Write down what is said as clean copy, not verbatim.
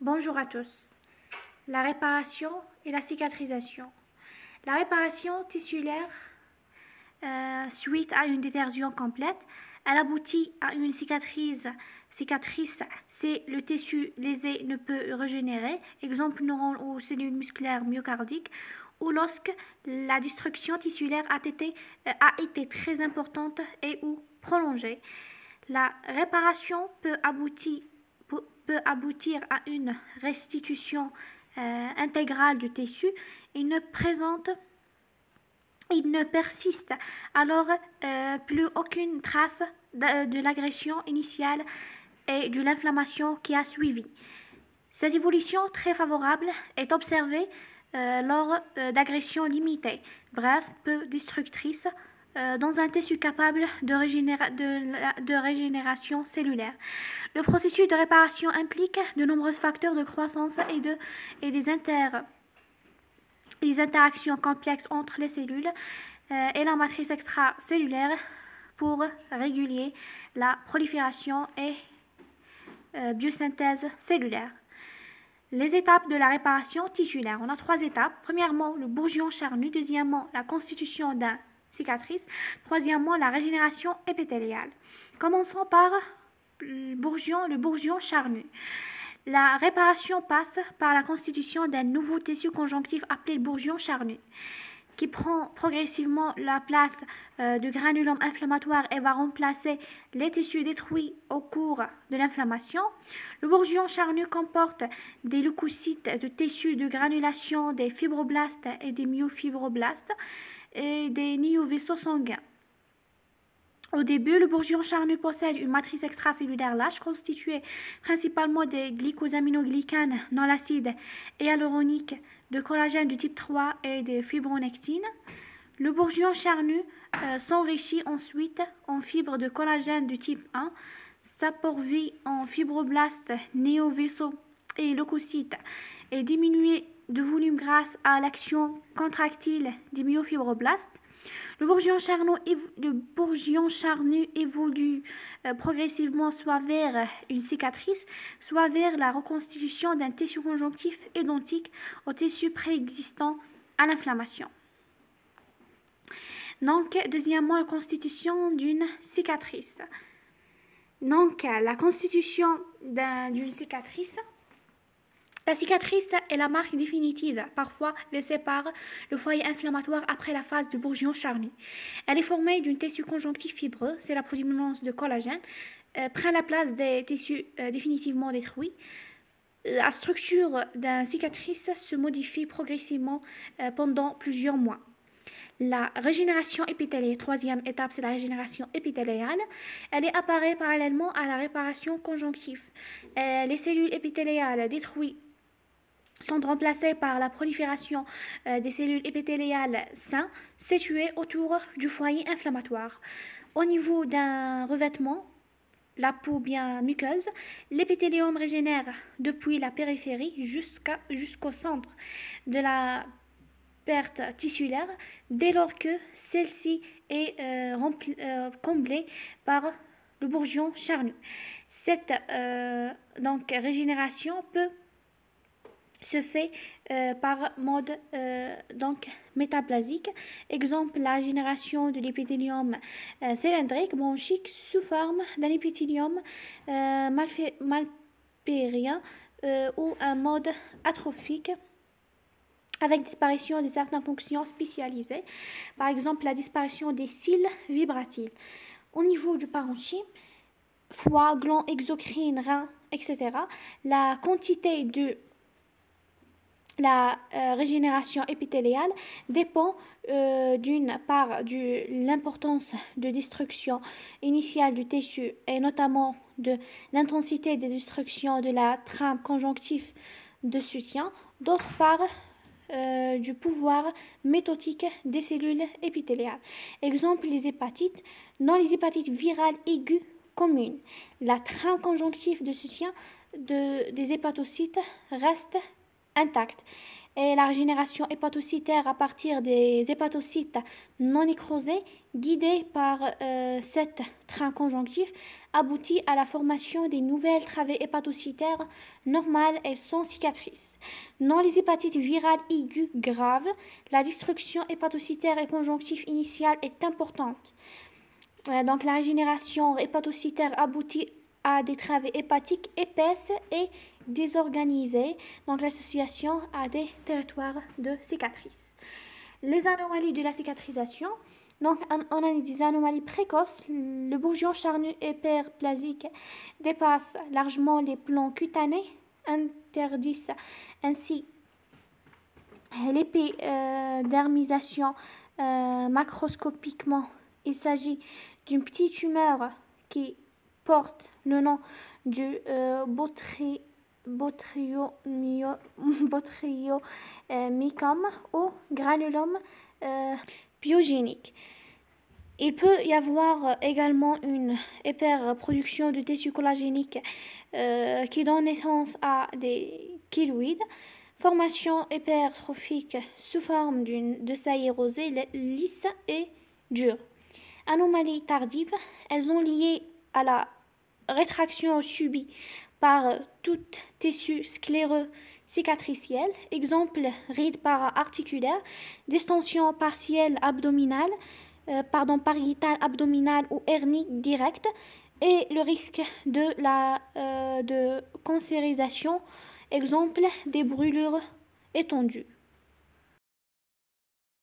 Bonjour à tous. La réparation et la cicatrisation. La réparation tissulaire, suite à une détersion complète, elle aboutit à une cicatrice si le tissu lésé ne peut régénérer, exemple neurones ou cellules musculaires myocardiques, ou lorsque la destruction tissulaire a été très importante et ou prolongée. La réparation peut aboutir à une restitution intégrale du tissu. Il ne persiste alors plus aucune trace de l'agression initiale et de l'inflammation qui a suivi. Cette évolution très favorable est observée lors d'agressions limitées, bref, peu destructrices, dans un tissu capable de régénération cellulaire. Le processus de réparation implique de nombreux facteurs de croissance et des interactions complexes entre les cellules et la matrice extracellulaire pour réguler la prolifération et biosynthèse cellulaire. Les étapes de la réparation tissulaire. On a 3 étapes. Premièrement, le bourgeon charnu. Deuxièmement, la constitution d'une cicatrice. Troisièmement, la régénération épithéliale. Commençons par le bourgeon charnu. La réparation passe par la constitution d'un nouveau tissu conjonctif appelé le bourgeon charnu, qui prend progressivement la place du granulome inflammatoire et va remplacer les tissus détruits au cours de l'inflammation. Le bourgeon charnu comporte des leucocytes de tissus de granulation, des fibroblastes et des myofibroblastes et des néovaisseaux sanguins. Au début, le bourgeon charnu possède une matrice extracellulaire lâche constituée principalement des glycosaminoglycanes non acides et hyaluroniques, de collagène du type 3 et de fibronectine. Le bourgeon charnu s'enrichit ensuite en fibres de collagène du type 1, s'appauvrit en fibroblastes, néovaisseaux et leucocytes et diminué de volume grâce à l'action contractile des myofibroblastes. Le bourgeon charnu évolue progressivement soit vers une cicatrice, soit vers la reconstitution d'un tissu conjonctif identique au tissu préexistant à l'inflammation. Donc, deuxièmement, la constitution d'une cicatrice. Donc, la constitution d'une cicatrice. La cicatrice est la marque définitive, parfois laissée par le foyer inflammatoire après la phase du bourgeon charnu. Elle est formée d'un tissu conjonctif fibreux, c'est la prédominance de collagène, prend la place des tissus définitivement détruits. La structure d'une cicatrice se modifie progressivement pendant plusieurs mois. La régénération épithéliale, troisième étape, c'est la régénération épithéliale. Elle apparaît parallèlement à la réparation conjonctive. Les cellules épithéliales détruites sont remplacées par la prolifération des cellules épithéliales saines situées autour du foyer inflammatoire. Au niveau d'un revêtement, la peau bien muqueuse, l'épithélium régénère depuis la périphérie jusqu'au centre de la perte tissulaire dès lors que celle-ci est comblée par le bourgeon charnu. Cette régénération peut se fait par mode métaplasique. Exemple, la génération de l'épithélium cylindrique bronchique sous forme d'un épithélium malpérien ou un mode atrophique avec disparition de certaines fonctions spécialisées, par exemple la disparition des cils vibratiles. Au niveau du parenchyme, foie, glandes exocrines, reins, etc., la quantité de la régénération épithéliale dépend d'une part de l'importance de destruction initiale du tissu et notamment de l'intensité de destruction de la trame conjonctive de soutien, d'autre part du pouvoir méthodique des cellules épithéliales. Exemple, les hépatites. Dans les hépatites virales aiguës communes, la trame conjonctive de soutien des hépatocytes reste intacte et la régénération hépatocytaire à partir des hépatocytes non nécrosés guidés par cette trame conjonctive aboutit à la formation des nouvelles travées hépatocytaires normales et sans cicatrice. Dans les hépatites virales aiguës graves, la destruction hépatocytaire et conjonctive initiale est importante. Donc la régénération hépatocytaire aboutit à des travées hépatiques épaisses et désorganisées, donc l'association à des territoires de cicatrices. Les anomalies de la cicatrisation, donc on a des anomalies précoces. Le bourgeon charnu hyperplasique dépasse largement les plans cutanés, interdisent ainsi l'épidermisation macroscopiquement. Il s'agit d'une petite tumeur qui porte le nom du botryomycome ou granulome pyogénique. Il peut y avoir également une hyperproduction de tissu collagénique qui donne naissance à des kéloïdes. Formation hypertrophique sous forme de saillie rosée, lisse et dure. Anomalies tardives, elles sont liées à la rétraction subie par tout tissu scléreux cicatriciel, exemple ride para-articulaire, distension partielle abdominale, pariétale abdominale ou hernie directe, et le risque de cancérisation, exemple des brûlures étendues.